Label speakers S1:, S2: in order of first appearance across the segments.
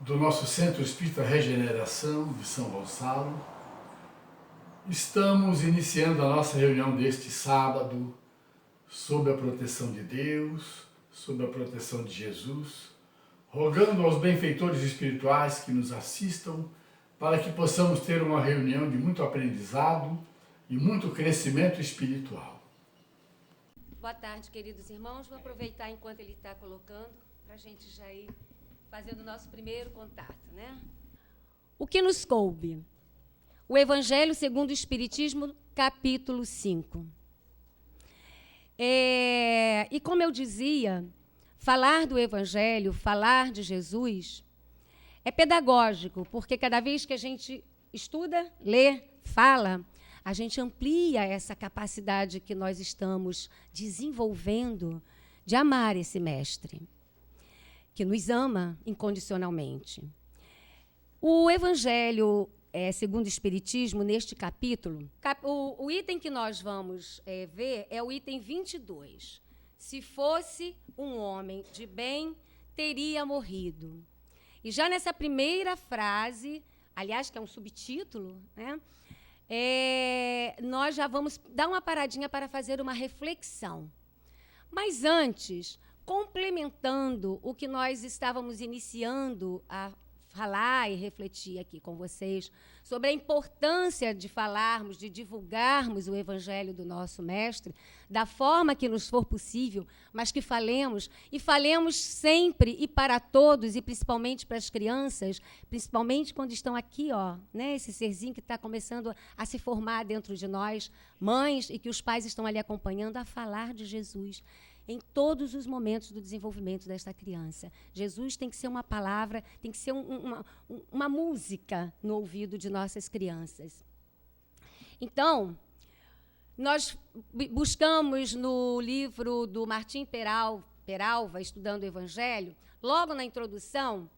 S1: do nosso Centro Espírita Regeneração de São Gonçalo. Estamos iniciando a nossa reunião deste sábado sob a proteção de Deus, sob a proteção de Jesus, rogando aos benfeitores espirituais que nos assistam para que possamos ter uma reunião de muito aprendizado e muito crescimento espiritual.
S2: Boa tarde, queridos irmãos. Vou aproveitar enquanto ele está colocando para a gente já ir fazendo o nosso primeiro contato, né? O que nos coube? O Evangelho segundo o Espiritismo, capítulo 5. E como eu dizia, falar do Evangelho, falar de Jesus, é pedagógico, porque cada vez que a gente estuda, lê, fala, a gente amplia essa capacidade que nós estamos desenvolvendo de amar esse mestre, que nos ama incondicionalmente. O Evangelho segundo o Espiritismo, neste capítulo, o item que nós vamos ver é o item 22. Se fosse um homem de bem, teria morrido. E já nessa primeira frase, aliás, que é um subtítulo, né, nós já vamos dar uma paradinha para fazer uma reflexão. Mas antes, complementando o que nós estávamos iniciando a falar e refletir aqui com vocês sobre a importância de falarmos, de divulgarmos o Evangelho do nosso Mestre, da forma que nos for possível, mas que falemos, e falemos sempre e para todos, e principalmente para as crianças, principalmente quando estão aqui, né, esse serzinho que está começando a se formar dentro de nós, mães, e que os pais estão ali acompanhando, a falar de Jesus em todos os momentos do desenvolvimento desta criança. Jesus tem que ser uma palavra, tem que ser uma música no ouvido de nossas crianças. Então, nós buscamos no livro do Martim Peralva, Estudando o Evangelho, logo na introdução,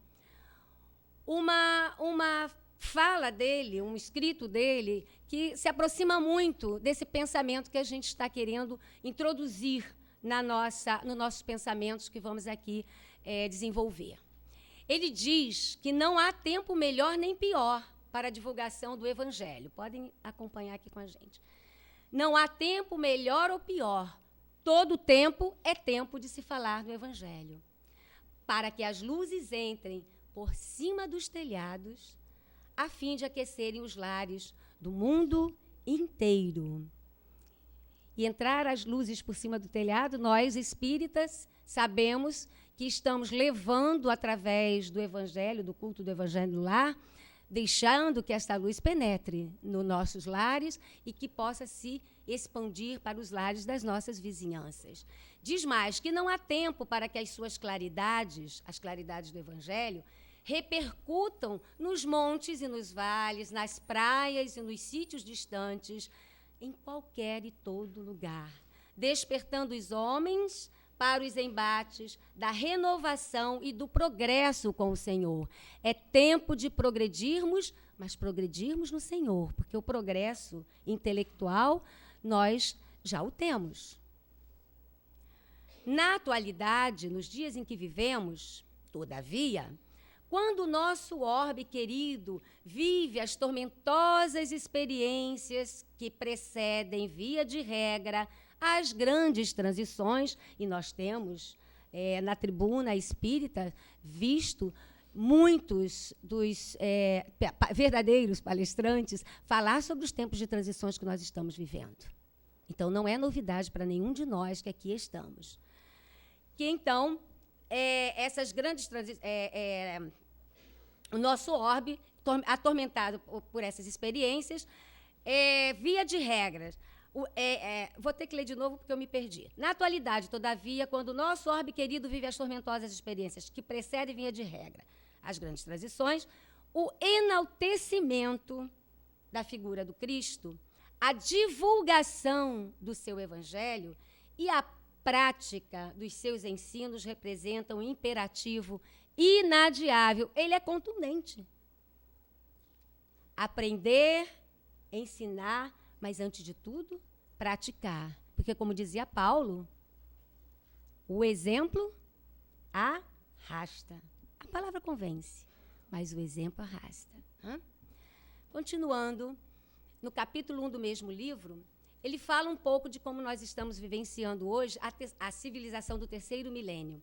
S2: uma fala dele, um escrito dele, que se aproxima muito desse pensamento que a gente está querendo introduzir nos nossos pensamentos que vamos aqui desenvolver. Ele diz que não há tempo melhor nem pior para a divulgação do Evangelho. Podem acompanhar aqui com a gente. Não há tempo melhor ou pior. Todo tempo é tempo de se falar do Evangelho, para que as luzes entrem por cima dos telhados, a fim de aquecerem os lares do mundo inteiro. E entrar as luzes por cima do telhado, nós, espíritas, sabemos que estamos levando, através do Evangelho, do culto do Evangelho no lar, deixando que esta luz penetre nos nossos lares e que possa se expandir para os lares das nossas vizinhanças. Diz mais que não há tempo para que as suas claridades, as claridades do Evangelho, repercutam nos montes e nos vales, nas praias e nos sítios distantes, em qualquer e todo lugar, despertando os homens para os embates da renovação e do progresso com o Senhor. É tempo de progredirmos, mas progredirmos no Senhor, porque o progresso intelectual nós já o temos. Na atualidade, nos dias em que vivemos, todavia, quando o nosso orbe querido vive as tormentosas experiências que precedem, via de regra, as grandes transições, e nós temos, na tribuna espírita, visto muitos dos verdadeiros palestrantes falar sobre os tempos de transições que nós estamos vivendo. Então, não é novidade para nenhum de nós que aqui estamos. Que, então, essas grandes transições... o nosso orbe, atormentado por essas experiências, via de regras. Vou ter que ler de novo porque eu me perdi. Na atualidade, todavia, quando o nosso orbe querido vive as tormentosas experiências que precedem, via de regra, as grandes transições, o enaltecimento da figura do Cristo, a divulgação do seu Evangelho e a prática dos seus ensinos representam um imperativo inadiável. Ele é contundente. Aprender, ensinar, mas, antes de tudo, praticar. Porque, como dizia Paulo, o exemplo arrasta. A palavra convence. mas o exemplo arrasta. Continuando, no capítulo 1 do mesmo livro, ele fala um pouco de como nós estamos vivenciando hoje a civilização do terceiro milênio.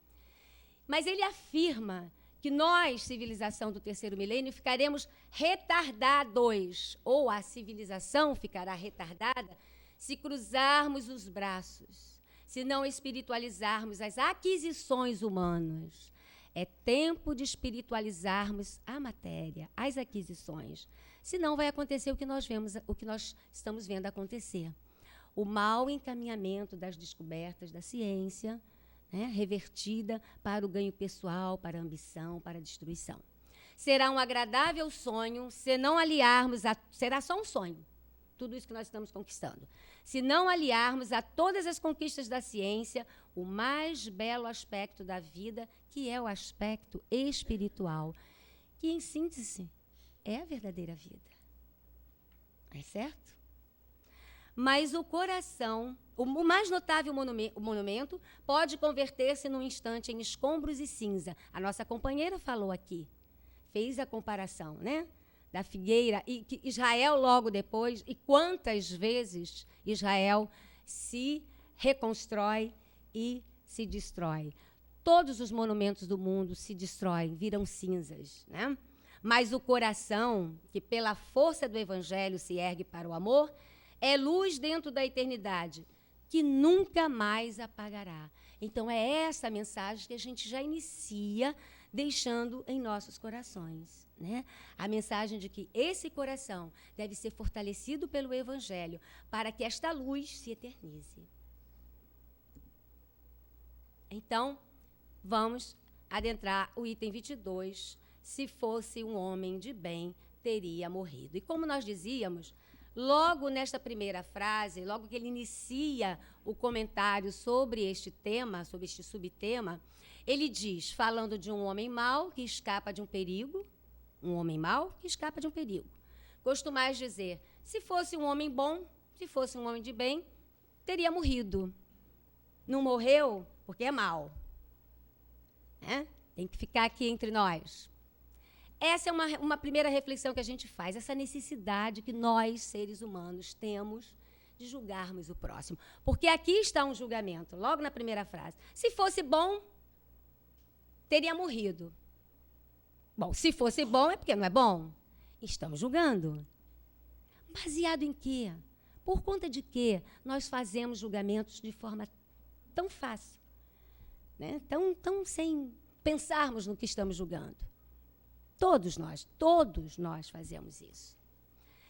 S2: Mas ele afirma que nós, civilização do terceiro milênio, ficaremos retardados, ou a civilização ficará retardada, se cruzarmos os braços, se não espiritualizarmos as aquisições humanas. É tempo de espiritualizarmos a matéria, as aquisições. Senão vai acontecer o que nós estamos vendo acontecer. O mau encaminhamento das descobertas da ciência, revertida para o ganho pessoal, para a ambição, para a destruição. Será um agradável sonho se não aliarmos será só um sonho, tudo isso que nós estamos conquistando. Se não aliarmos a todas as conquistas da ciência o mais belo aspecto da vida, que é o aspecto espiritual, que, em síntese, é a verdadeira vida. É certo? Mas o coração, o mais notável monumento, pode converter-se num instante em escombros e cinza. A nossa companheira falou aqui, fez a comparação, da figueira, e que Israel logo depois, e quantas vezes Israel se reconstrói e se destrói. Todos os monumentos do mundo se destroem, viram cinzas, Mas o coração, que pela força do evangelho se ergue para o amor, é luz dentro da eternidade, que nunca mais apagará. Então, é essa mensagem que a gente já inicia deixando em nossos corações. A mensagem de que esse coração deve ser fortalecido pelo Evangelho para que esta luz se eternize. Então, vamos adentrar o item 22. Se fosse um homem de bem, teria morrido. E como nós dizíamos, logo nesta primeira frase, logo que ele inicia o comentário sobre este tema, sobre este subtema, ele diz, falando de um homem mau que escapa de um perigo, costumais dizer, se fosse um homem bom, se fosse um homem de bem, teria morrido. Não morreu porque é mau. Tem que ficar aqui entre nós. Essa é uma primeira reflexão que a gente faz, essa necessidade que nós, seres humanos, temos de julgarmos o próximo. Porque aqui está um julgamento, logo na primeira frase. Se fosse bom, teria morrido. Bom, se fosse bom, é porque não é bom. Estamos julgando. Baseado em quê? Por conta de quê nós fazemos julgamentos de forma tão fácil, tão sem pensarmos no que estamos julgando? Todos nós fazemos isso.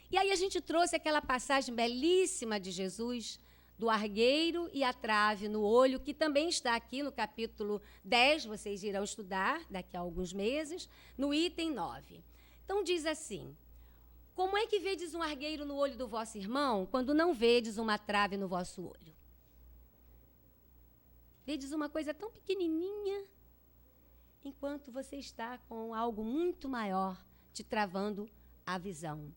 S2: E aí a gente trouxe aquela passagem belíssima de Jesus, do argueiro e a trave no olho, que também está aqui no capítulo 10, vocês irão estudar daqui a alguns meses, no item 9. Então diz assim, como é que vedes um argueiro no olho do vosso irmão, quando não vedes uma trave no vosso olho? Vedes uma coisa tão pequenininha, enquanto você está com algo muito maior te travando a visão.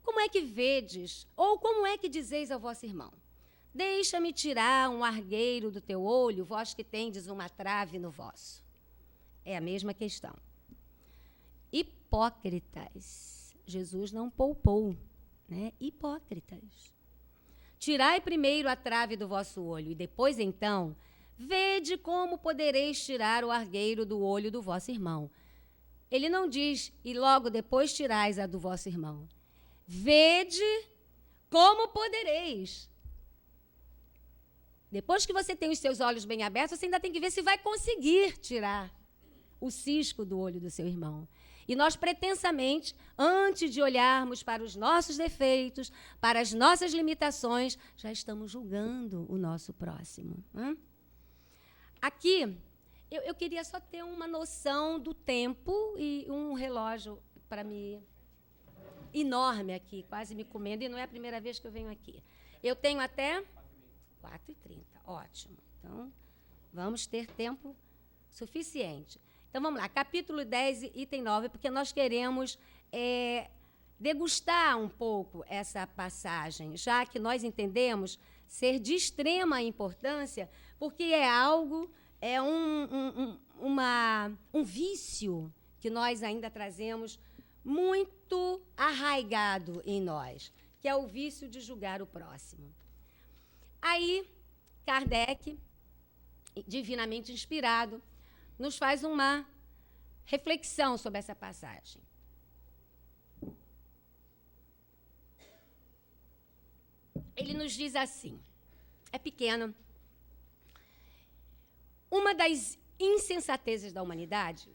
S2: Como é que vedes, ou como é que dizeis ao vosso irmão? Deixa-me tirar um argueiro do teu olho, vós que tendes uma trave no vosso. É a mesma questão. Hipócritas. Jesus não poupou, Hipócritas. Tirai primeiro a trave do vosso olho, e depois, então, vede como podereis tirar o argueiro do olho do vosso irmão. Ele não diz, e logo depois tirais a do vosso irmão. Vede como podereis. Depois que você tem os seus olhos bem abertos, você ainda tem que ver se vai conseguir tirar o cisco do olho do seu irmão. E nós, pretensamente, antes de olharmos para os nossos defeitos, para as nossas limitações, já estamos julgando o nosso próximo. Aqui, eu queria só ter uma noção do tempo e um relógio para mim enorme aqui, quase me comendo, e não é a primeira vez que eu venho aqui. Eu tenho até 4h30, ótimo. Então, vamos ter tempo suficiente. Então, vamos lá, capítulo 10, item 9, porque nós queremos degustar um pouco essa passagem, já que nós entendemos ser de extrema importância, porque é algo, um vício que nós ainda trazemos muito arraigado em nós, que é o vício de julgar o próximo. Aí, Kardec, divinamente inspirado, nos faz uma reflexão sobre essa passagem. Ele nos diz assim, é pequeno: uma das insensatezes da humanidade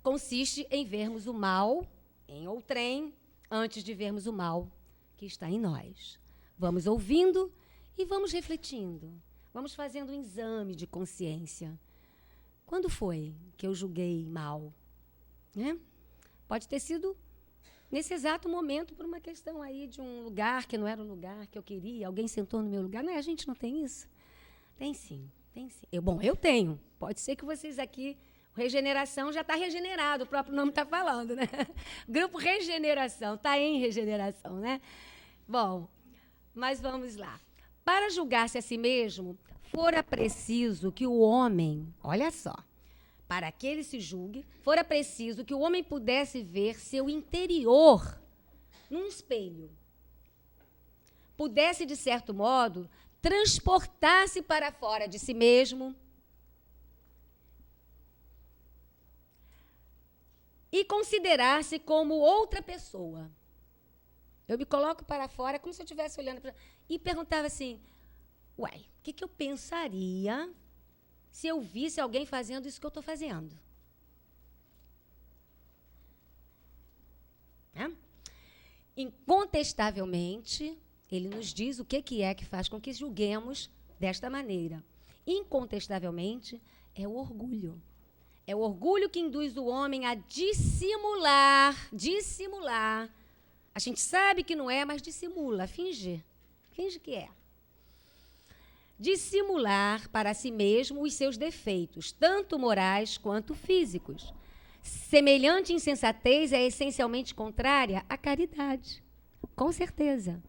S2: consiste em vermos o mal em outrem antes de vermos o mal que está em nós. Vamos ouvindo e vamos refletindo. Vamos fazendo um exame de consciência. Quando foi que eu julguei mal? Né? Pode ter sido nesse exato momento por uma questão aí de um lugar que não era o lugar que eu queria. Alguém sentou no meu lugar. Não, a gente não tem isso? Tem sim, tem sim. Eu tenho. Pode ser que vocês aqui... Regeneração já está regenerado, o próprio nome está falando, né? Grupo Regeneração, está em regeneração, né? Bom, mas vamos lá. Para julgar-se a si mesmo, fora preciso que o homem, olha só, para que ele se julgue, fora preciso que o homem pudesse ver seu interior num espelho. Pudesse, de certo modo, transportar-se para fora de si mesmo, e considerar-se como outra pessoa. Eu me coloco para fora como se eu estivesse olhando para... E perguntava assim, uai, o que eu pensaria se eu visse alguém fazendo isso que eu estou fazendo? Incontestavelmente, ele nos diz o que é que faz com que julguemos desta maneira. Incontestavelmente, é o orgulho. É o orgulho que induz o homem a dissimular. A gente sabe que não é, mas dissimula, finge que é. Dissimular para si mesmo os seus defeitos, tanto morais quanto físicos. Semelhante insensatez é essencialmente contrária à caridade, com certeza.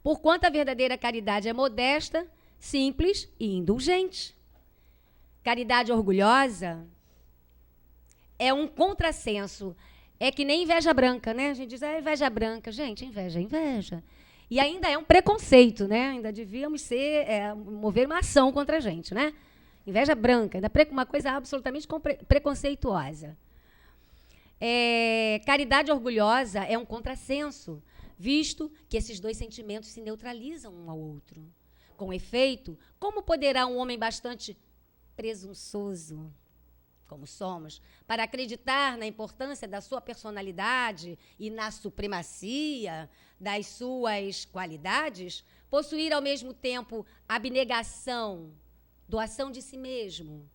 S2: Porquanto a verdadeira caridade é modesta, simples e indulgente. Caridade orgulhosa é um contrassenso. É que nem inveja branca, né? A gente diz, inveja branca. Gente, inveja. E ainda é um preconceito, né? Ainda devíamos mover uma ação contra a gente, né? Inveja branca, ainda uma coisa absolutamente preconceituosa. Caridade orgulhosa é um contrassenso, visto que esses dois sentimentos se neutralizam um ao outro. Com efeito, como poderá um homem bastante presunçoso, como somos, para acreditar na importância da sua personalidade e na supremacia das suas qualidades, possuir ao mesmo tempo abnegação, doação de si mesmo,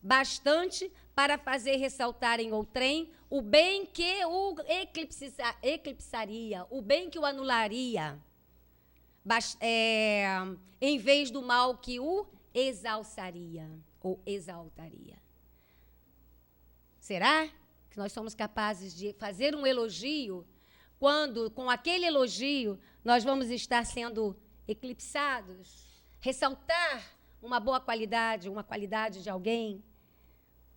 S2: bastante para fazer ressaltar em outrem o bem que o eclipsaria, o bem que o anularia, em vez do mal que o exalçaria ou exaltaria. Será que nós somos capazes de fazer um elogio quando, com aquele elogio, nós vamos estar sendo eclipsados? Ressaltar uma boa qualidade, uma qualidade de alguém?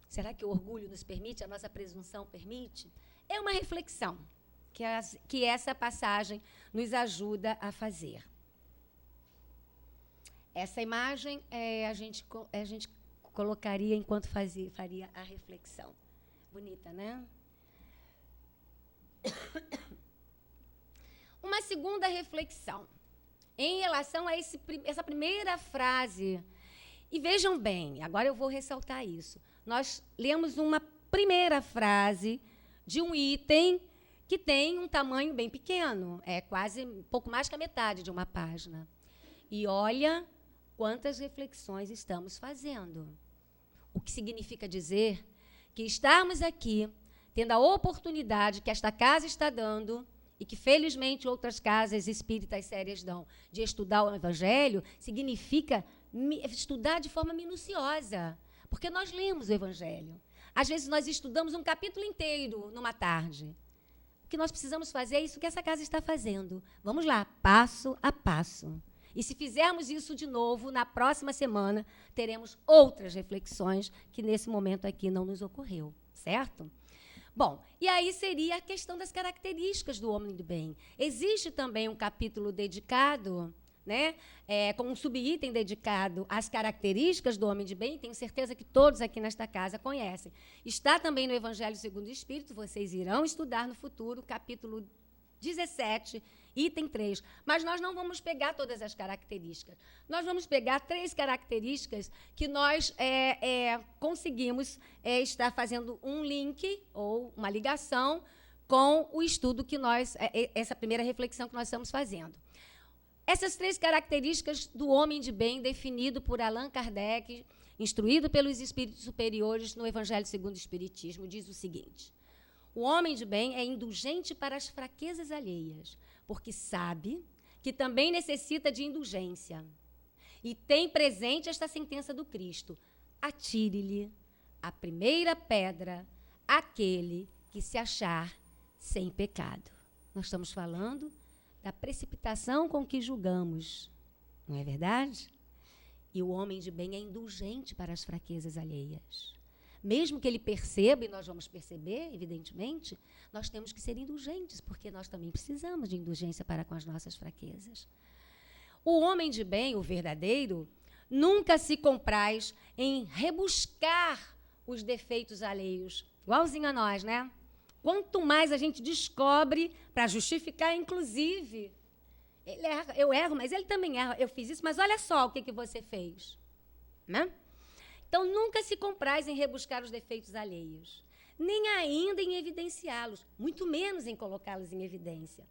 S2: Será que o orgulho nos permite, a nossa presunção permite? É uma reflexão que essa passagem nos ajuda a fazer. Essa imagem a gente colocaria enquanto faria a reflexão. Bonita, né? Uma segunda reflexão em relação a essa primeira frase. E vejam bem, agora eu vou ressaltar isso. Nós lemos uma primeira frase de um item que tem um tamanho bem pequeno, é quase um pouco mais que a metade de uma página. E olha quantas reflexões estamos fazendo. O que significa dizer que estarmos aqui, tendo a oportunidade que esta casa está dando, e que, felizmente, outras casas espíritas sérias dão, de estudar o Evangelho, significa estudar de forma minuciosa. Porque nós lemos o Evangelho. Às vezes, nós estudamos um capítulo inteiro numa tarde. O que nós precisamos fazer é isso que essa casa está fazendo. Vamos lá, passo a passo. E se fizermos isso de novo, na próxima semana, teremos outras reflexões que nesse momento aqui não nos ocorreu, certo? Bom, e aí seria a questão das características do homem do bem. Existe também um capítulo dedicado, né, com um subitem dedicado às características do homem de bem, tenho certeza que todos aqui nesta casa conhecem. Está também no Evangelho segundo o Espírito, vocês irão estudar no futuro, capítulo 17, item 3. Mas nós não vamos pegar todas as características. Nós vamos pegar 3 características que nós conseguimos estar fazendo um link ou uma ligação com o estudo que nós, essa primeira reflexão que nós estamos fazendo. Essas 3 características do homem de bem, definido por Allan Kardec, instruído pelos espíritos superiores no Evangelho segundo o Espiritismo, diz o seguinte: o homem de bem é indulgente para as fraquezas alheias, porque sabe que também necessita de indulgência. E tem presente esta sentença do Cristo: atire-lhe a primeira pedra aquele que se achar sem pecado. Nós estamos falando da precipitação com que julgamos, não é verdade? E o homem de bem é indulgente para as fraquezas alheias. Mesmo que ele perceba, e nós vamos perceber, evidentemente, nós temos que ser indulgentes, porque nós também precisamos de indulgência para com as nossas fraquezas. O homem de bem, o verdadeiro, nunca se compraz em rebuscar os defeitos alheios, igualzinho a nós, né? Quanto mais a gente descobre para justificar, inclusive, ele erra, eu erro, mas ele também erra, eu fiz isso, mas olha só o que você fez, né? Então, nunca se compraz em rebuscar os defeitos alheios, nem ainda em evidenciá-los, muito menos em colocá-los em evidência.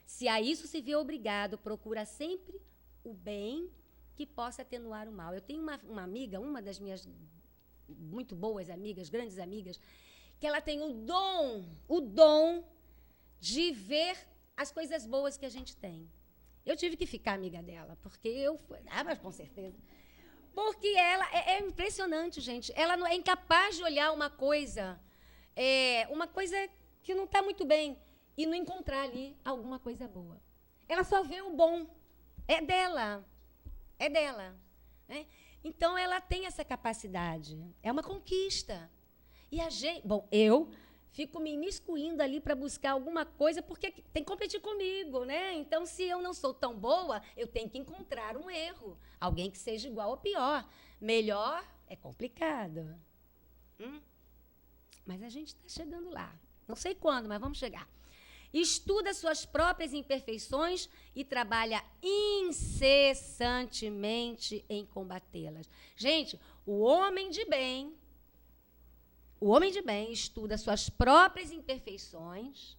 S2: Se a isso se vê obrigado, procura sempre o bem que possa atenuar o mal. Eu tenho uma amiga, uma das minhas muito boas amigas, grandes amigas, que ela tem o dom de ver as coisas boas que a gente tem. Eu tive que ficar amiga dela, porque eu... mas com certeza... Porque ela é impressionante, gente. Ela não é incapaz de olhar uma coisa que não está muito bem e não encontrar ali alguma coisa boa. Ela só vê o bom. É dela. Né? Então, ela tem essa capacidade. É uma conquista. E a gente... Bom, eu fico me imiscuindo ali para buscar alguma coisa, porque tem que competir comigo, né? Então, se eu não sou tão boa, eu tenho que encontrar um erro. Alguém que seja igual ou pior. Melhor é complicado. Mas a gente está chegando lá. Não sei quando, mas vamos chegar. Estuda suas próprias imperfeições e trabalha incessantemente em combatê-las. Gente, o homem de bem estuda suas próprias imperfeições.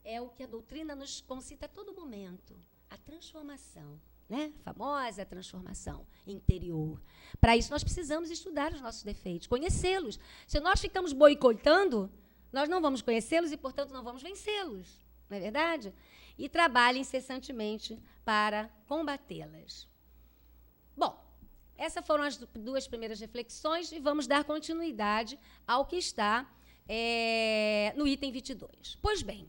S2: É o que a doutrina nos concita a todo momento. A transformação, né? A famosa transformação interior. Para isso, nós precisamos estudar os nossos defeitos, conhecê-los. Se nós ficamos boicotando, nós não vamos conhecê-los e, portanto, não vamos vencê-los. Não é verdade? E trabalha incessantemente para combatê-las. Bom, essas foram as 2 primeiras reflexões e vamos dar continuidade ao que está no item 22. Pois bem,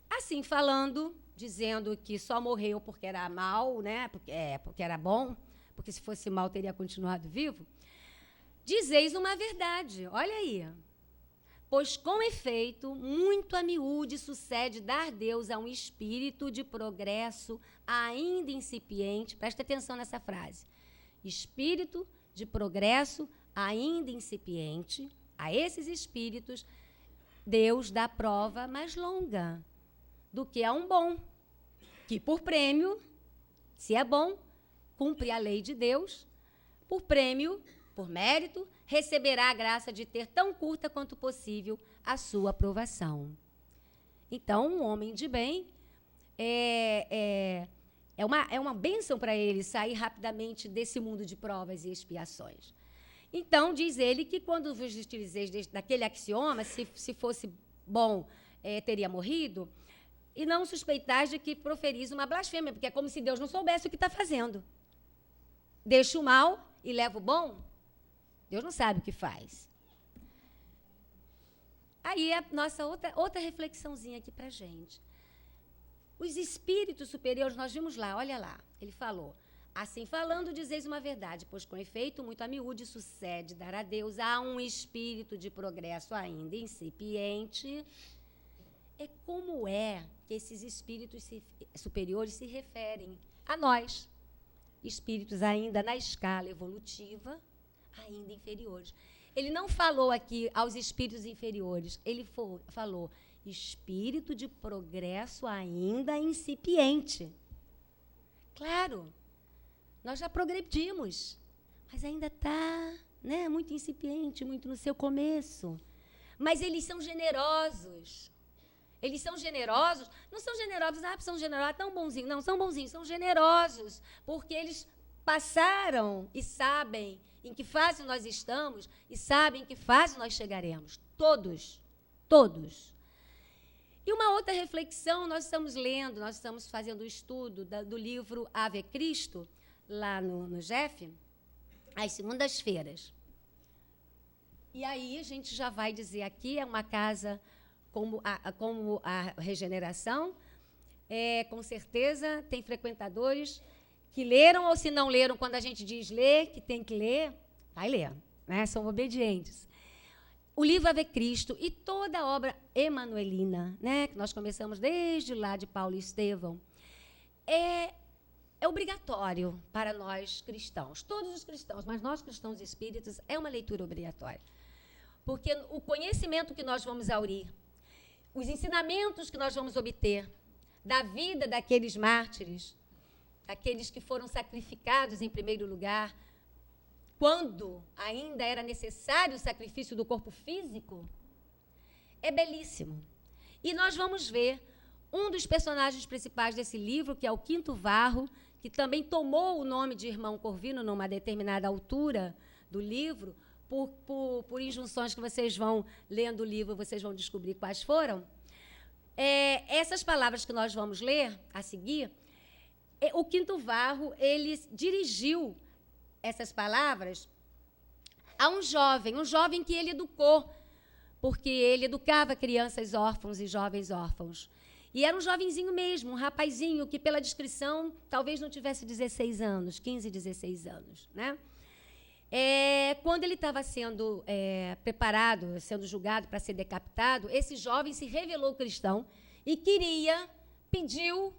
S2: assim falando, dizendo que só morreu porque era mal, né? Porque era bom, porque se fosse mal teria continuado vivo, dizeis uma verdade, olha aí. Pois, com efeito, muito a miúde sucede dar Deus a um espírito de progresso ainda incipiente, presta atenção nessa frase, espírito de progresso ainda incipiente, a esses espíritos, Deus dá prova mais longa do que a um bom, que por prêmio, se é bom, cumpre a lei de Deus, por prêmio, por mérito, receberá a graça de ter tão curta quanto possível a sua aprovação. Então, um homem de bem é uma bênção para ele sair rapidamente desse mundo de provas e expiações. Então, diz ele que quando vos utilizeis daquele axioma, se fosse bom, teria morrido, e não suspeitais de que proferis uma blasfêmia, porque é como se Deus não soubesse o que está fazendo. Deixa o mal e leva o bom, Deus não sabe o que faz. Aí a nossa outra reflexãozinha aqui para a gente. Os espíritos superiores, nós vimos lá, olha lá, ele falou, assim falando, dizeis uma verdade, pois com efeito, muito a miúde, sucede dar a Deus a um espírito de progresso ainda incipiente. É como é que esses espíritos superiores se referem a nós, espíritos ainda na escala evolutiva, ainda inferiores. Ele não falou aqui aos espíritos inferiores, ele falou espírito de progresso ainda incipiente. Claro, nós já progredimos, mas ainda está, né, muito incipiente, muito no seu começo. Mas eles são generosos. Eles são generosos, não são generosos, são generosos, tão bonzinhos. Não, são bonzinhos, são generosos, porque eles passaram e sabem em que fase nós estamos e sabem em que fase nós chegaremos. Todos, todos. E uma outra reflexão, nós estamos lendo, nós estamos fazendo o estudo do livro Ave Cristo, lá no Jeff, às segundas-feiras. E aí a gente já vai dizer aqui, é uma casa como a regeneração, com certeza tem frequentadores que leram, ou se não leram, quando a gente diz ler, que tem que ler, vai ler, né? São obedientes. O livro Ave Cristo e toda a obra emanuelina, né, que nós começamos desde lá de Paulo e Estevão, é obrigatório para nós cristãos, todos os cristãos, mas nós cristãos espíritas, é uma leitura obrigatória. Porque o conhecimento que nós vamos aurir, os ensinamentos que nós vamos obter da vida daqueles mártires, daqueles que foram sacrificados em primeiro lugar, quando ainda era necessário o sacrifício do corpo físico, é belíssimo. E nós vamos ver um dos personagens principais desse livro, que é o Quinto Varro, que também tomou o nome de Irmão Corvino numa determinada altura do livro, por injunções que vocês vão, lendo o livro, vocês vão descobrir quais foram. Essas palavras que nós vamos ler a seguir, o Quinto Varro, ele dirigiu essas palavras a um jovem que ele educou, porque ele educava crianças órfãos e jovens órfãos. E era um jovenzinho mesmo, um rapazinho que, pela descrição, talvez não tivesse 16 anos, 15, 16 anos, né? Quando ele estava sendo preparado, sendo julgado para ser decapitado, esse jovem se revelou cristão e pediu,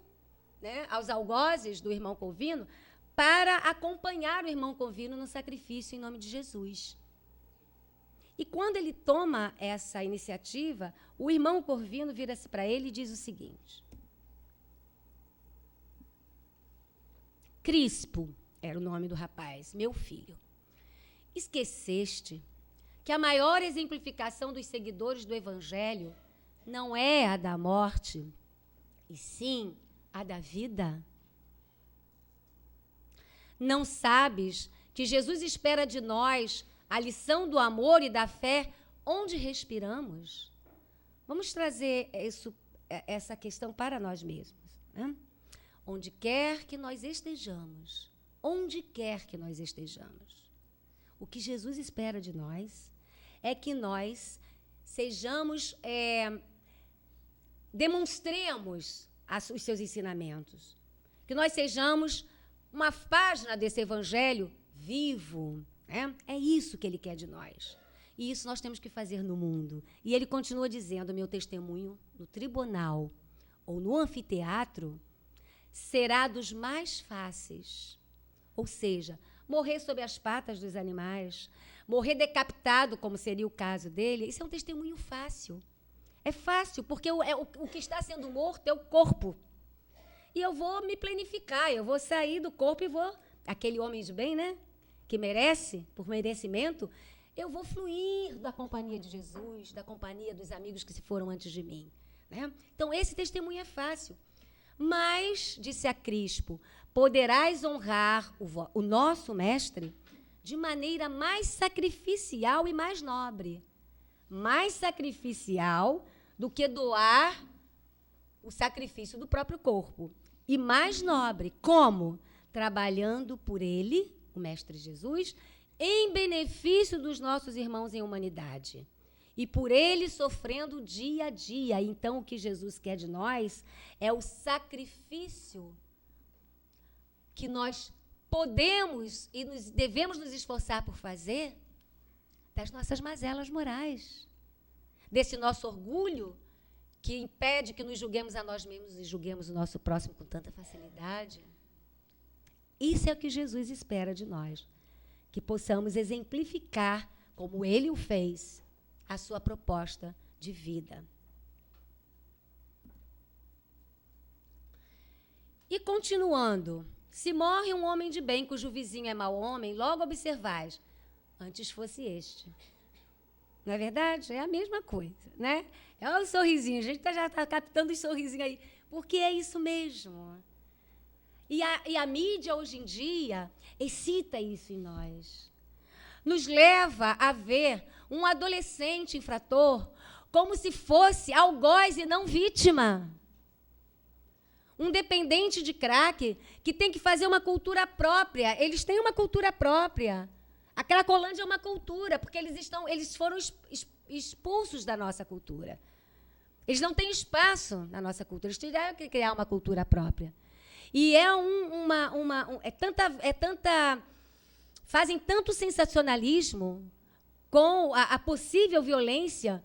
S2: né, aos algozes do irmão Corvino para acompanhar o irmão Corvino no sacrifício em nome de Jesus. E quando ele toma essa iniciativa, o irmão Corvino vira-se para ele e diz o seguinte: Crispo era o nome do rapaz, meu filho. Esqueceste que a maior exemplificação dos seguidores do Evangelho não é a da morte, e sim a da vida? Não sabes que Jesus espera de nós a lição do amor e da fé onde respiramos? Vamos trazer essa questão para nós mesmos, né? Onde quer que nós estejamos, o que Jesus espera de nós é que nós sejamos, demonstremos os seus ensinamentos, que nós sejamos uma página desse evangelho vivo, né? É isso que ele quer de nós. E isso nós temos que fazer no mundo. E ele continua dizendo: meu testemunho no tribunal ou no anfiteatro será dos mais fáceis. Ou seja, morrer sob as patas dos animais, morrer decapitado, como seria o caso dele, isso é um testemunho fácil. É fácil, porque o que está sendo morto é o corpo. E eu vou me planificar, eu vou sair do corpo e vou... Aquele homem de bem, né? Que merece, por merecimento, eu vou fluir da companhia de Jesus, da companhia dos amigos que se foram antes de mim, né? Então, esse testemunho é fácil. Mas, disse a Crispo, poderás honrar o nosso mestre de maneira mais sacrificial e mais nobre. Mais sacrificial do que doar o sacrifício do próprio corpo. E mais nobre. Como? Trabalhando por ele, o Mestre Jesus, em benefício dos nossos irmãos em humanidade. E por ele sofrendo dia a dia. Então, o que Jesus quer de nós é o sacrifício que nós podemos e devemos nos esforçar por fazer das nossas mazelas morais, desse nosso orgulho que impede que nos julguemos a nós mesmos e julguemos o nosso próximo com tanta facilidade. Isso é o que Jesus espera de nós, que possamos exemplificar, como ele o fez, a sua proposta de vida. E continuando, se morre um homem de bem cujo vizinho é mau homem, logo observais, antes fosse este. Não é verdade? É a mesma coisa, né? É um sorrisinho, a gente já está captando os sorrisinhos aí, porque é isso mesmo. E a mídia, hoje em dia, excita isso em nós. Nos leva a ver um adolescente infrator como se fosse algoz e não vítima. Um dependente de crack que tem que fazer uma cultura própria. Eles têm uma cultura própria. A Cracolândia é uma cultura, porque eles foram expulsos da nossa cultura. Eles não têm espaço na nossa cultura. Eles tiveram que criar uma cultura própria. E fazem tanto sensacionalismo com a possível violência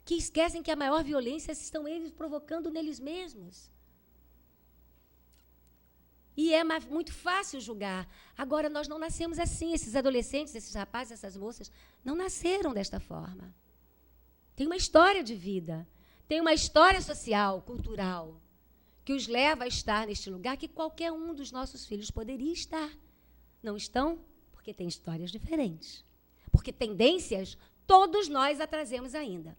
S2: que esquecem que a maior violência estão eles provocando neles mesmos. E é muito fácil julgar. Agora, nós não nascemos assim. Esses adolescentes, esses rapazes, essas moças, não nasceram desta forma. Tem uma história de vida, tem uma história social, cultural, que os leva a estar neste lugar que qualquer um dos nossos filhos poderia estar. Não estão? Porque têm histórias diferentes. Porque tendências todos nós a trazemos ainda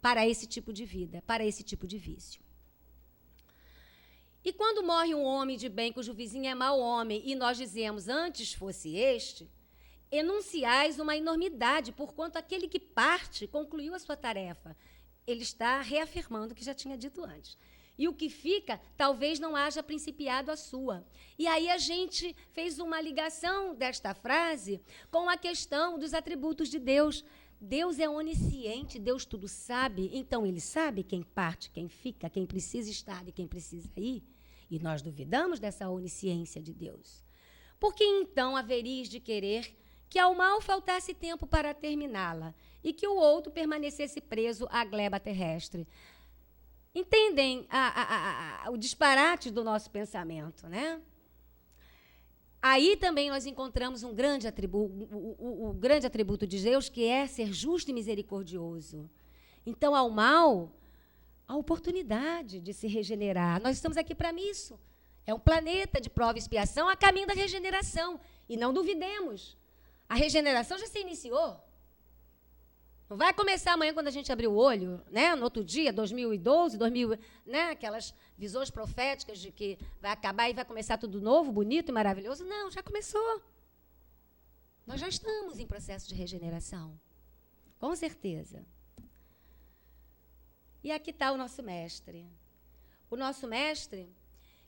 S2: para esse tipo de vida, para esse tipo de vício. E quando morre um homem de bem cujo vizinho é mau homem, e nós dizemos, antes fosse este, enunciais uma enormidade, porquanto aquele que parte concluiu a sua tarefa. Ele está reafirmando o que já tinha dito antes. E o que fica, talvez não haja principiado a sua. E aí a gente fez uma ligação desta frase com a questão dos atributos de Deus. Deus é onisciente, Deus tudo sabe, então ele sabe quem parte, quem fica, quem precisa estar e quem precisa ir. E nós duvidamos dessa onisciência de Deus. Por que então haveríeis de querer que ao mal faltasse tempo para terminá-la e que o outro permanecesse preso à gleba terrestre? Entendem o disparate do nosso pensamento, né? Aí também nós encontramos um grande atributo, o grande atributo de Deus, que é ser justo e misericordioso. Então, ao mal, a oportunidade de se regenerar. Nós estamos aqui para isso. É um planeta de prova e expiação a caminho da regeneração. E não duvidemos, a regeneração já se iniciou. Não vai começar amanhã quando a gente abrir o olho, né? No outro dia, 2012, né? Aquelas visões proféticas de que vai acabar e vai começar tudo novo, bonito e maravilhoso. Não, já começou. Nós já estamos em processo de regeneração. Com certeza. E aqui está o nosso mestre. O nosso mestre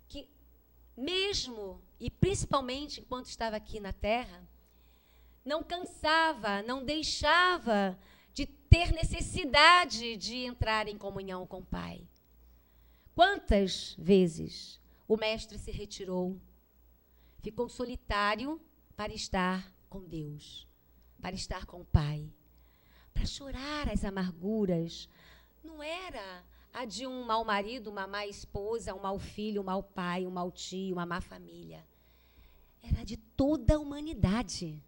S2: que, mesmo e principalmente enquanto estava aqui na Terra, não cansava, não deixava de ter necessidade de entrar em comunhão com o Pai. Quantas vezes o mestre se retirou, ficou solitário para estar com Deus, para estar com o Pai, para chorar as amarguras. Não era a de um mau marido, uma má esposa, um mau filho, um mau pai, um mau tio, uma má família. Era de toda a humanidade.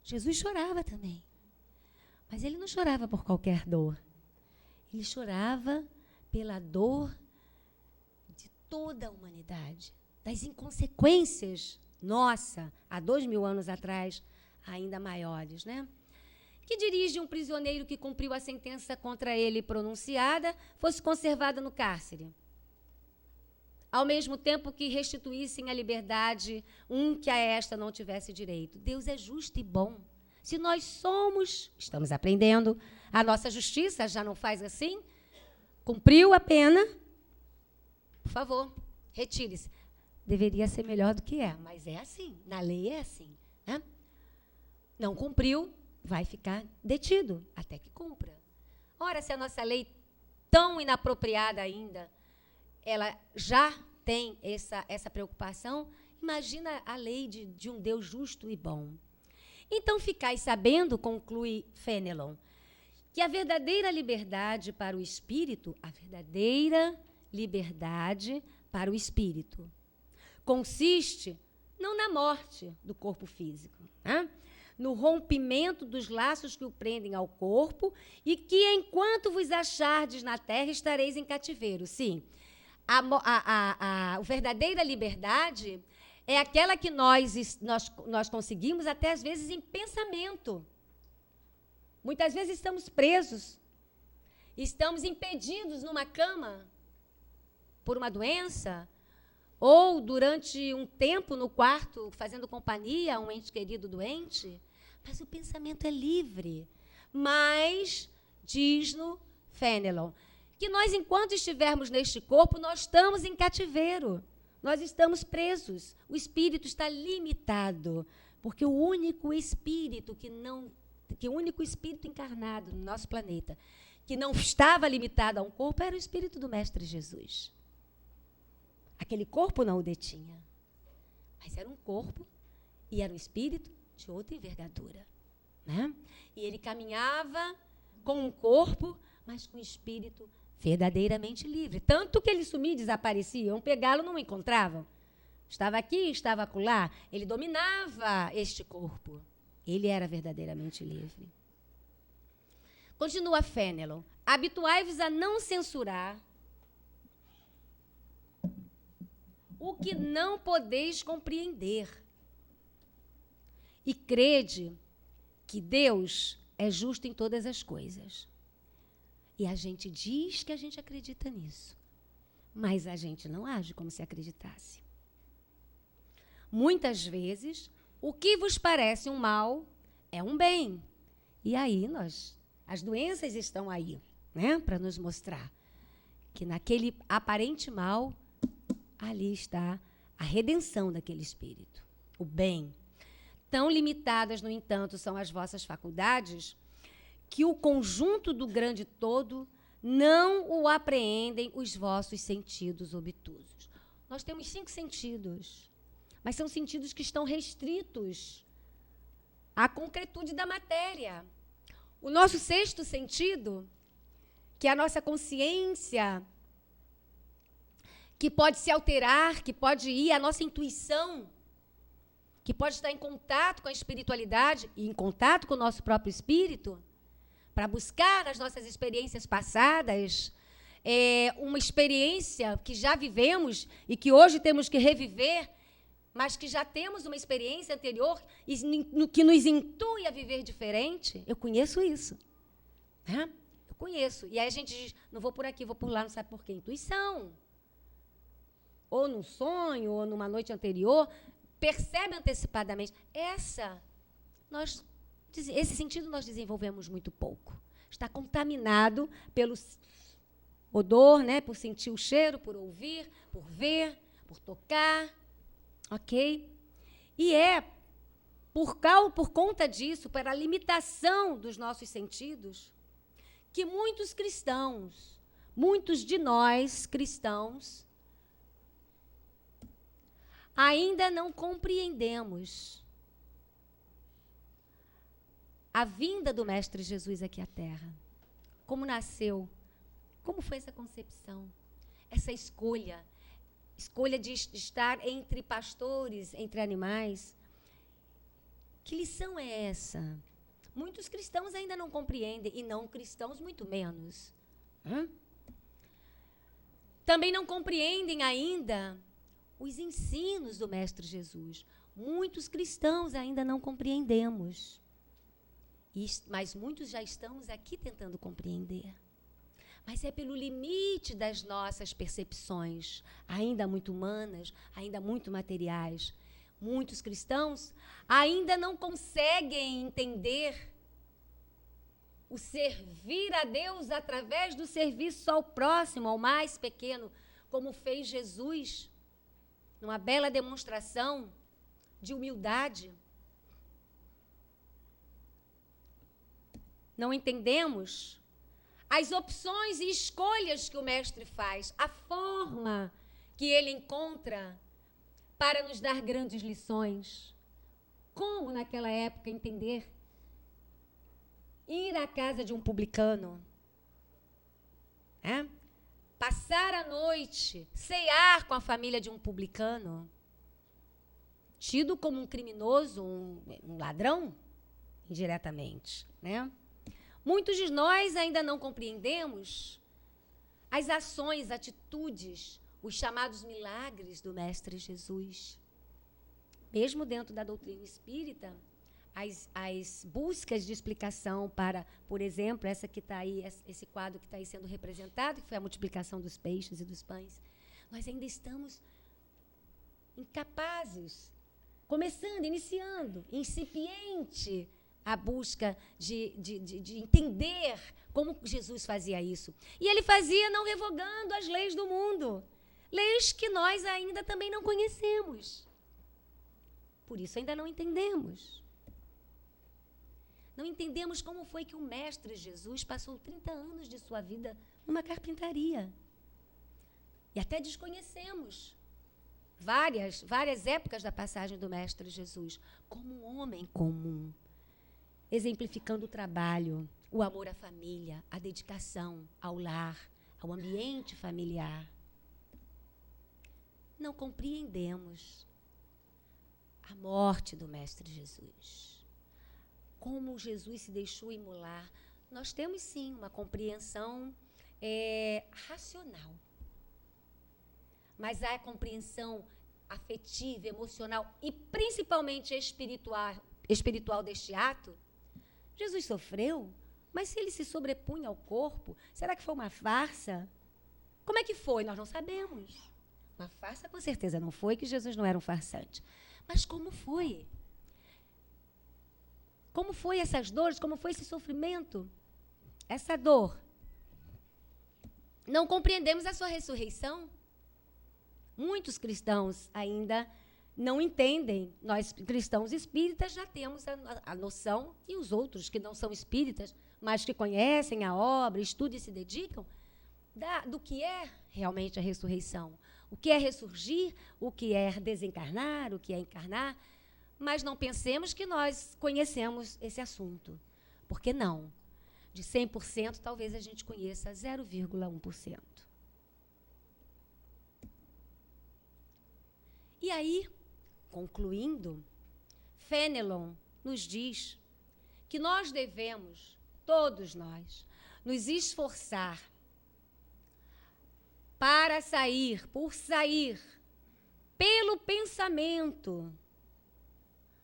S2: Jesus chorava também. Mas ele não chorava por qualquer dor. Ele chorava pela dor de toda a humanidade, das inconsequências, nossa, há 2000 anos atrás, ainda maiores, né? Que dirige um prisioneiro que cumpriu a sentença contra ele pronunciada, fosse conservada no cárcere, ao mesmo tempo que restituíssem a liberdade um que a esta não tivesse direito. Deus é justo e bom. Se nós estamos aprendendo, a nossa justiça já não faz assim, cumpriu a pena, por favor, retire-se. Deveria ser melhor do que é, mas é assim, na lei é assim, né? Não cumpriu, vai ficar detido até que cumpra. Ora, se a nossa lei tão inapropriada ainda, ela já tem essa preocupação, imagina a lei de um Deus justo e bom. Então, ficais sabendo, conclui Fenelon, que a verdadeira liberdade para o espírito, consiste não na morte do corpo físico, né? No rompimento dos laços que o prendem ao corpo, e que, enquanto vos achardes na terra, estareis em cativeiro. Sim, a verdadeira liberdade é aquela que nós conseguimos até, às vezes, em pensamento. Muitas vezes estamos presos, estamos impedidos numa cama por uma doença, ou durante um tempo no quarto, fazendo companhia a um ente querido doente, mas o pensamento é livre. Mas, diz-no Fenelon, que nós, enquanto estivermos neste corpo, nós estamos em cativeiro, nós estamos presos, o espírito está limitado, porque o único espírito o único espírito encarnado no nosso planeta que não estava limitado a um corpo era o espírito do Mestre Jesus. Aquele corpo não o detinha, mas era um corpo e era um espírito de outra envergadura, né? E ele caminhava com um corpo, mas com um espírito verdadeiramente livre. Tanto que ele sumia e desaparecia, iam pegá-lo, não o encontravam. Estava aqui, estava acolá. Ele dominava este corpo. Ele era verdadeiramente livre. Continua Fenelon. Habituai-vos a não censurar o que não podeis compreender. E crede que Deus é justo em todas as coisas. E a gente diz que a gente acredita nisso, mas a gente não age como se acreditasse. Muitas vezes, o que vos parece um mal é um bem. E aí as doenças estão aí, né, para nos mostrar que naquele aparente mal, ali está a redenção daquele espírito, o bem. Tão limitadas, no entanto, são as vossas faculdades, que o conjunto do grande todo não o apreendem os vossos sentidos obtusos. Nós temos 5 sentidos, mas são sentidos que estão restritos à concretude da matéria. O nosso 6º sentido, que é a nossa consciência, que pode se alterar, que pode ir à nossa intuição, que pode estar em contato com a espiritualidade e em contato com o nosso próprio espírito, para buscar nas nossas experiências passadas uma experiência que já vivemos e que hoje temos que reviver, mas que já temos uma experiência anterior que nos intui a viver diferente. Eu conheço isso, né? Eu conheço. E aí a gente diz, não vou por aqui, vou por lá, não sabe por quê? Intuição. Ou num sonho, ou numa noite anterior, percebe antecipadamente. Esse sentido nós desenvolvemos muito pouco. Está contaminado pelo odor, né? Por sentir o cheiro, por ouvir, por ver, por tocar. Ok? E por conta disso, pela limitação dos nossos sentidos, que muitos cristãos, muitos de nós cristãos, ainda não compreendemos a vinda do Mestre Jesus aqui à Terra. Como nasceu, como foi essa concepção, essa escolha de estar entre pastores, entre animais. Que lição é essa? Muitos cristãos ainda não compreendem, e não cristãos muito menos. Também não compreendem ainda os ensinos do Mestre Jesus. Muitos cristãos ainda não compreendemos. Mas muitos já estamos aqui tentando compreender. Mas é pelo limite das nossas percepções, ainda muito humanas, ainda muito materiais. Muitos cristãos ainda não conseguem entender o servir a Deus através do serviço ao próximo, ao mais pequeno, como fez Jesus, numa bela demonstração de humildade. não entendemos as opções e escolhas que o Mestre faz, a forma que ele encontra para nos dar grandes lições. Como, naquela época, entender ir à casa de um publicano, passar a noite, cear com a família de um publicano, tido como um criminoso, um ladrão, indiretamente, né? Muitos de nós ainda não compreendemos as ações, atitudes, os chamados milagres do Mestre Jesus. Mesmo dentro da doutrina espírita, as buscas de explicação para, por exemplo, essa que está aí, esse quadro que está aí sendo representado, que foi a multiplicação dos peixes e dos pães, nós ainda estamos incapazes, começando, iniciando, incipiente, a busca de entender como Jesus fazia isso. E ele fazia não revogando as leis do mundo, leis que nós ainda também não conhecemos. Por isso ainda não entendemos. Não entendemos como foi que o Mestre Jesus passou 30 anos de sua vida numa carpintaria. E até desconhecemos várias épocas da passagem do Mestre Jesus como um homem comum, exemplificando o trabalho, o amor à família, a dedicação ao lar, ao ambiente familiar. Não compreendemos a morte do Mestre Jesus. Como Jesus se deixou imolar. Nós temos, sim, uma compreensão racional. Mas a compreensão afetiva, emocional e principalmente espiritual deste ato. Jesus sofreu, mas se ele se sobrepunha ao corpo, será que foi uma farsa? Como é que foi? Nós não sabemos. Uma farsa com certeza não foi, que Jesus não era um farsante. Mas como foi? Como foi essas dores? Como foi esse sofrimento? Essa dor? Não compreendemos a sua ressurreição? Muitos cristãos ainda não entendem. Nós, cristãos espíritas, já temos a noção, e os outros que não são espíritas, mas que conhecem a obra, estudam e se dedicam, do que é realmente a ressurreição. O que é ressurgir, o que é desencarnar, o que é encarnar. Mas não pensemos que nós conhecemos esse assunto. Porque não. De 100%, talvez a gente conheça 0,1%. E aí, concluindo, Fenelon nos diz que nós devemos, todos nós, nos esforçar para sair, pelo pensamento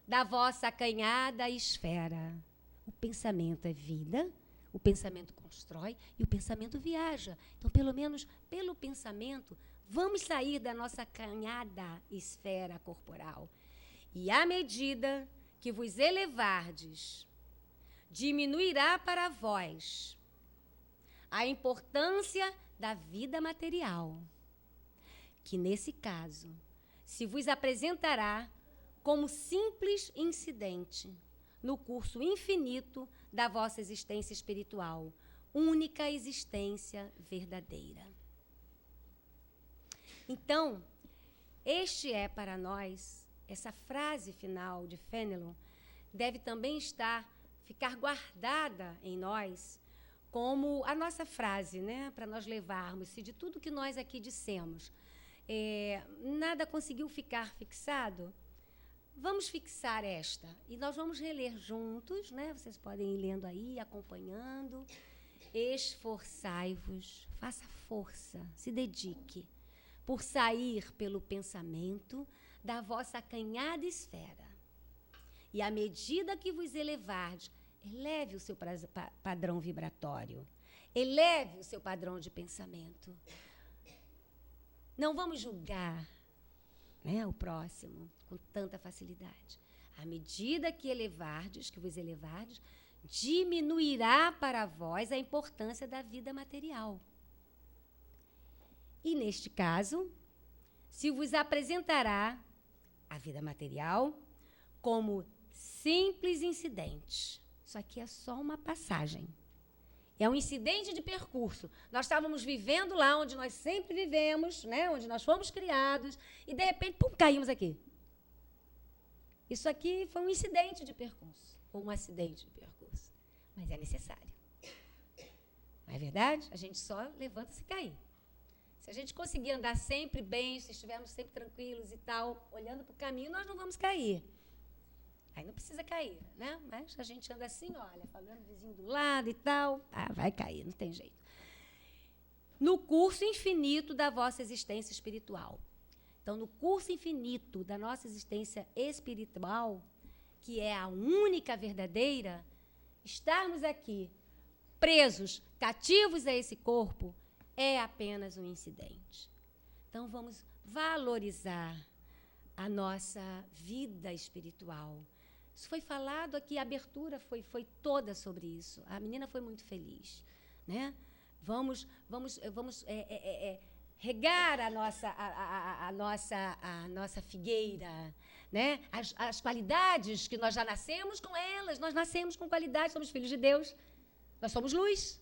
S2: da vossa acanhada esfera. O pensamento é vida, o pensamento constrói e o pensamento viaja. Então, pelo menos pelo pensamento, vamos sair da nossa acanhada esfera corporal. E à medida que vos elevardes, diminuirá para vós a importância da vida material, que nesse caso se vos apresentará como simples incidente no curso infinito da vossa existência espiritual, única existência verdadeira. Então, este é para nós, essa frase final de Fenelon, deve também ficar guardada em nós como a nossa frase, né, para nós levarmos, se de tudo que nós aqui dissemos, nada conseguiu ficar fixado, vamos fixar esta. E nós vamos reler juntos, né? Vocês podem ir lendo aí, acompanhando. Esforçai-vos, faça força, se dedique, por sair pelo pensamento da vossa acanhada esfera. E à medida que vos elevardes, eleve o seu padrão vibratório, eleve o seu padrão de pensamento. Não vamos julgar, né, o próximo com tanta facilidade. À medida que vos elevardes, diminuirá para vós a importância da vida material. E, neste caso, se vos apresentará a vida material como simples incidente Isso aqui é só uma passagem. É um incidente de percurso. Nós estávamos vivendo lá onde nós sempre vivemos, né? Onde nós fomos criados, e, de repente, pum, caímos aqui. Isso aqui foi um incidente de percurso, ou um acidente de percurso. Mas é necessário. Não é verdade? A gente só levanta se cair. Se a gente conseguir andar sempre bem, se estivermos sempre tranquilos e tal, olhando para o caminho, nós não vamos cair. Aí não precisa cair, né? Mas a gente anda assim, olha, falando vizinho do lado e tal, vai cair, não tem jeito. No curso infinito da vossa existência espiritual. Então, no curso infinito da nossa existência espiritual, que é a única verdadeira, estarmos aqui presos, cativos a esse corpo, é apenas um incidente. Então, vamos valorizar a nossa vida espiritual. Isso foi falado aqui, a abertura foi toda sobre isso. A menina foi muito feliz, né? Vamos regar a nossa figueira, né? As qualidades que nós já nascemos com elas, nós nascemos com qualidades, somos filhos de Deus, nós somos luz,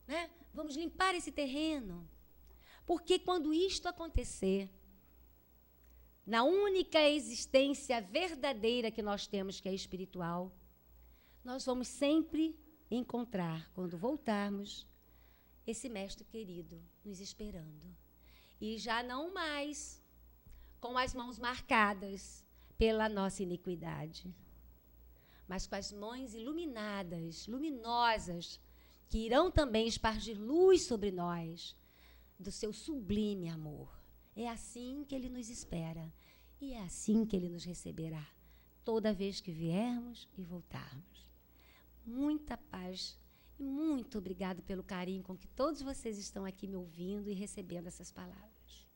S2: né? Vamos limpar esse terreno, porque quando isto acontecer, na única existência verdadeira que nós temos, que é espiritual, nós vamos sempre encontrar, quando voltarmos, esse mestre querido nos esperando. E já não mais com as mãos marcadas pela nossa iniquidade, mas com as mãos iluminadas, luminosas, que irão também espargir luz sobre nós, do seu sublime amor. É assim que ele nos espera. E é assim que ele nos receberá, toda vez que viermos e voltarmos. Muita paz e muito obrigado pelo carinho com que todos vocês estão aqui me ouvindo e recebendo essas palavras.